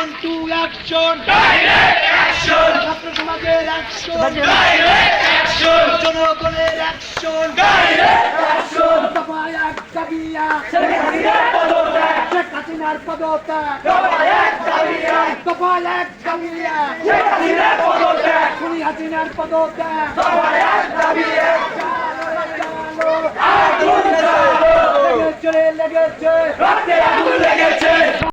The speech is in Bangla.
অ্যাকশন টু অ্যাকশন, ছাত্র সমাজের অ্যাকশন, জনগণের অ্যাকশন, দফা এক দাবি এক, শেখ হাসিনার পদত্যাগ, দফা এক দাবি এক, খুনি হাসিনার পদত্যাগ, লেগেছে লেগেছে